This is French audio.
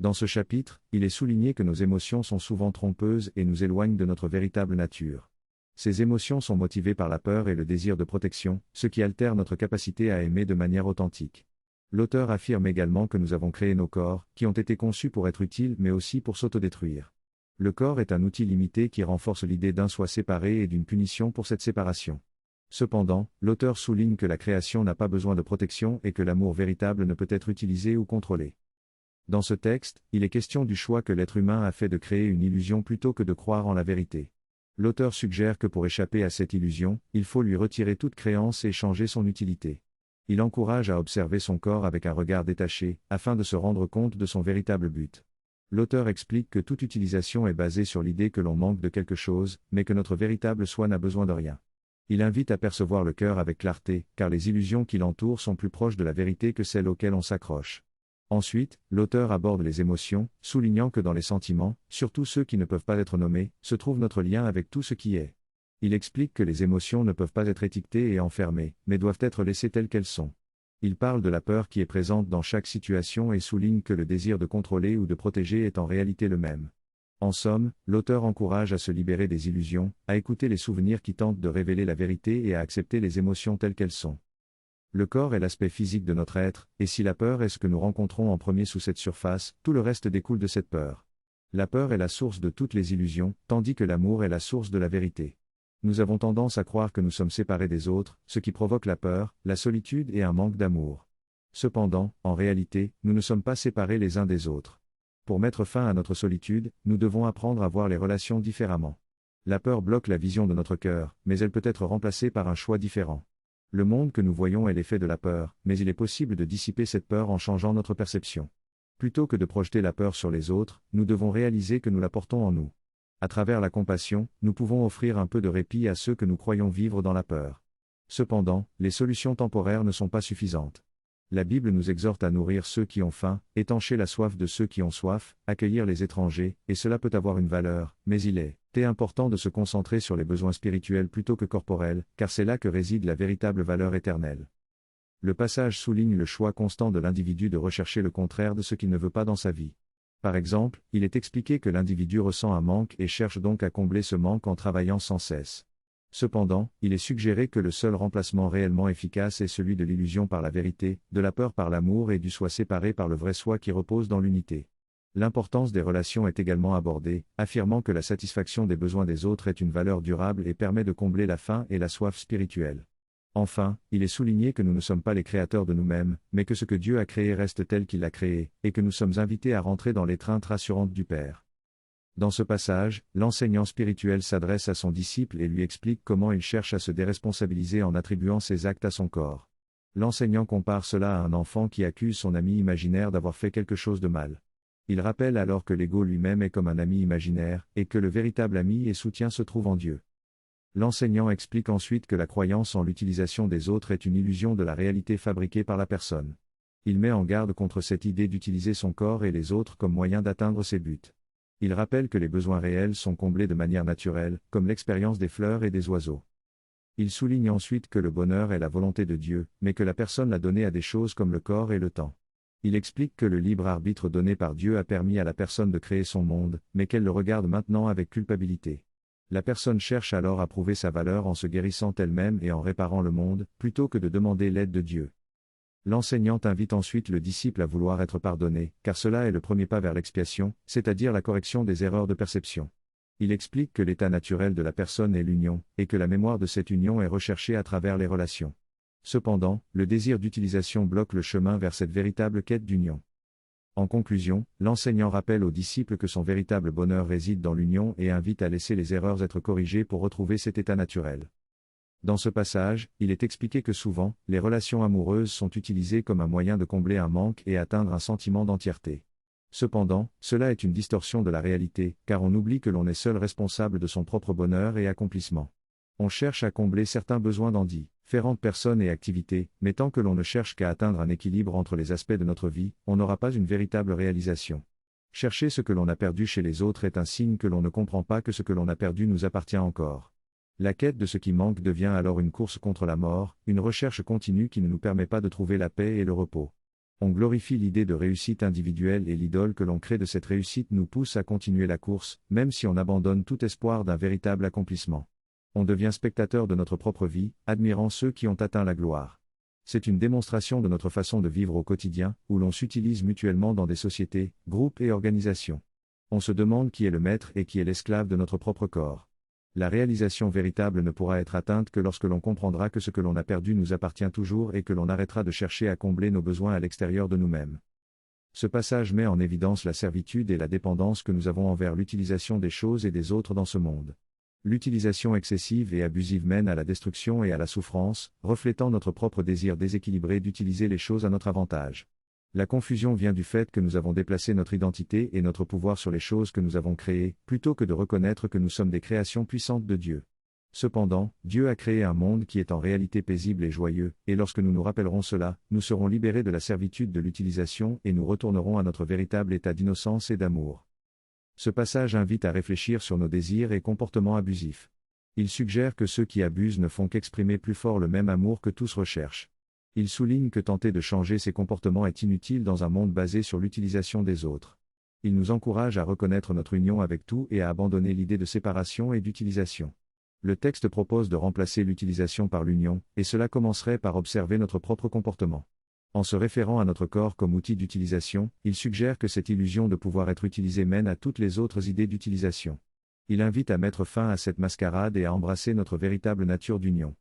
Dans ce chapitre, il est souligné que nos émotions sont souvent trompeuses et nous éloignent de notre véritable nature. Ces émotions sont motivées par la peur et le désir de protection, ce qui altère notre capacité à aimer de manière authentique. L'auteur affirme également que nous avons créé nos corps, qui ont été conçus pour être utiles mais aussi pour s'autodétruire. Le corps est un outil limité qui renforce l'idée d'un soi séparé et d'une punition pour cette séparation. Cependant, l'auteur souligne que la création n'a pas besoin de protection et que l'amour véritable ne peut être utilisé ou contrôlé. Dans ce texte, il est question du choix que l'être humain a fait de créer une illusion plutôt que de croire en la vérité. L'auteur suggère que pour échapper à cette illusion, il faut lui retirer toute créance et changer son utilité. Il encourage à observer son corps avec un regard détaché, afin de se rendre compte de son véritable but. L'auteur explique que toute utilisation est basée sur l'idée que l'on manque de quelque chose, mais que notre véritable soi n'a besoin de rien. Il invite à percevoir le cœur avec clarté, car les illusions qui l'entourent sont plus proches de la vérité que celles auxquelles on s'accroche. Ensuite, l'auteur aborde les émotions, soulignant que dans les sentiments, surtout ceux qui ne peuvent pas être nommés, se trouve notre lien avec tout ce qui est. Il explique que les émotions ne peuvent pas être étiquetées et enfermées, mais doivent être laissées telles qu'elles sont. Il parle de la peur qui est présente dans chaque situation et souligne que le désir de contrôler ou de protéger est en réalité le même. En somme, l'auteur encourage à se libérer des illusions, à écouter les souvenirs qui tentent de révéler la vérité et à accepter les émotions telles qu'elles sont. Le corps est l'aspect physique de notre être, et si la peur est ce que nous rencontrons en premier sous cette surface, tout le reste découle de cette peur. La peur est la source de toutes les illusions, tandis que l'amour est la source de la vérité. Nous avons tendance à croire que nous sommes séparés des autres, ce qui provoque la peur, la solitude et un manque d'amour. Cependant, en réalité, nous ne sommes pas séparés les uns des autres. Pour mettre fin à notre solitude, nous devons apprendre à voir les relations différemment. La peur bloque la vision de notre cœur, mais elle peut être remplacée par un choix différent. Le monde que nous voyons est l'effet de la peur, mais il est possible de dissiper cette peur en changeant notre perception. Plutôt que de projeter la peur sur les autres, nous devons réaliser que nous la portons en nous. À travers la compassion, nous pouvons offrir un peu de répit à ceux que nous croyons vivre dans la peur. Cependant, les solutions temporaires ne sont pas suffisantes. La Bible nous exhorte à nourrir ceux qui ont faim, étancher la soif de ceux qui ont soif, accueillir les étrangers, et cela peut avoir une valeur, mais il est important de se concentrer sur les besoins spirituels plutôt que corporels, car c'est là que réside la véritable valeur éternelle. Le passage souligne le choix constant de l'individu de rechercher le contraire de ce qu'il ne veut pas dans sa vie. Par exemple, il est expliqué que l'individu ressent un manque et cherche donc à combler ce manque en travaillant sans cesse. Cependant, il est suggéré que le seul remplacement réellement efficace est celui de l'illusion par la vérité, de la peur par l'amour et du soi séparé par le vrai soi qui repose dans l'unité. L'importance des relations est également abordée, affirmant que la satisfaction des besoins des autres est une valeur durable et permet de combler la faim et la soif spirituelle. Enfin, il est souligné que nous ne sommes pas les créateurs de nous-mêmes, mais que ce que Dieu a créé reste tel qu'il l'a créé, et que nous sommes invités à rentrer dans l'étreinte rassurante du Père. Dans ce passage, l'enseignant spirituel s'adresse à son disciple et lui explique comment il cherche à se déresponsabiliser en attribuant ses actes à son corps. L'enseignant compare cela à un enfant qui accuse son ami imaginaire d'avoir fait quelque chose de mal. Il rappelle alors que l'ego lui-même est comme un ami imaginaire, et que le véritable ami et soutien se trouve en Dieu. L'enseignant explique ensuite que la croyance en l'utilisation des autres est une illusion de la réalité fabriquée par la personne. Il met en garde contre cette idée d'utiliser son corps et les autres comme moyen d'atteindre ses buts. Il rappelle que les besoins réels sont comblés de manière naturelle, comme l'expérience des fleurs et des oiseaux. Il souligne ensuite que le bonheur est la volonté de Dieu, mais que la personne l'a donné à des choses comme le corps et le temps. Il explique que le libre arbitre donné par Dieu a permis à la personne de créer son monde, mais qu'elle le regarde maintenant avec culpabilité. La personne cherche alors à prouver sa valeur en se guérissant elle-même et en réparant le monde, plutôt que de demander l'aide de Dieu. L'enseignant invite ensuite le disciple à vouloir être pardonné, car cela est le premier pas vers l'expiation, c'est-à-dire la correction des erreurs de perception. Il explique que l'état naturel de la personne est l'union, et que la mémoire de cette union est recherchée à travers les relations. Cependant, le désir d'utilisation bloque le chemin vers cette véritable quête d'union. En conclusion, l'enseignant rappelle au disciple que son véritable bonheur réside dans l'union et invite à laisser les erreurs être corrigées pour retrouver cet état naturel. Dans ce passage, il est expliqué que souvent, les relations amoureuses sont utilisées comme un moyen de combler un manque et atteindre un sentiment d'entièreté. Cependant, cela est une distorsion de la réalité, car on oublie que l'on est seul responsable de son propre bonheur et accomplissement. On cherche à combler certains besoins dans différentes personnes et activités, mais tant que l'on ne cherche qu'à atteindre un équilibre entre les aspects de notre vie, on n'aura pas une véritable réalisation. Chercher ce que l'on a perdu chez les autres est un signe que l'on ne comprend pas que ce que l'on a perdu nous appartient encore. La quête de ce qui manque devient alors une course contre la mort, une recherche continue qui ne nous permet pas de trouver la paix et le repos. On glorifie l'idée de réussite individuelle et l'idole que l'on crée de cette réussite nous pousse à continuer la course, même si on abandonne tout espoir d'un véritable accomplissement. On devient spectateur de notre propre vie, admirant ceux qui ont atteint la gloire. C'est une démonstration de notre façon de vivre au quotidien, où l'on s'utilise mutuellement dans des sociétés, groupes et organisations. On se demande qui est le maître et qui est l'esclave de notre propre corps. La réalisation véritable ne pourra être atteinte que lorsque l'on comprendra que ce que l'on a perdu nous appartient toujours et que l'on arrêtera de chercher à combler nos besoins à l'extérieur de nous-mêmes. Ce passage met en évidence la servitude et la dépendance que nous avons envers l'utilisation des choses et des autres dans ce monde. L'utilisation excessive et abusive mène à la destruction et à la souffrance, reflétant notre propre désir déséquilibré d'utiliser les choses à notre avantage. La confusion vient du fait que nous avons déplacé notre identité et notre pouvoir sur les choses que nous avons créées, plutôt que de reconnaître que nous sommes des créations puissantes de Dieu. Cependant, Dieu a créé un monde qui est en réalité paisible et joyeux, et lorsque nous nous rappellerons cela, nous serons libérés de la servitude de l'utilisation et nous retournerons à notre véritable état d'innocence et d'amour. Ce passage invite à réfléchir sur nos désirs et comportements abusifs. Il suggère que ceux qui abusent ne font qu'exprimer plus fort le même amour que tous recherchent. Il souligne que tenter de changer ses comportements est inutile dans un monde basé sur l'utilisation des autres. Il nous encourage à reconnaître notre union avec tout et à abandonner l'idée de séparation et d'utilisation. Le texte propose de remplacer l'utilisation par l'union, et cela commencerait par observer notre propre comportement. En se référant à notre corps comme outil d'utilisation, il suggère que cette illusion de pouvoir être utilisé mène à toutes les autres idées d'utilisation. Il invite à mettre fin à cette mascarade et à embrasser notre véritable nature d'union.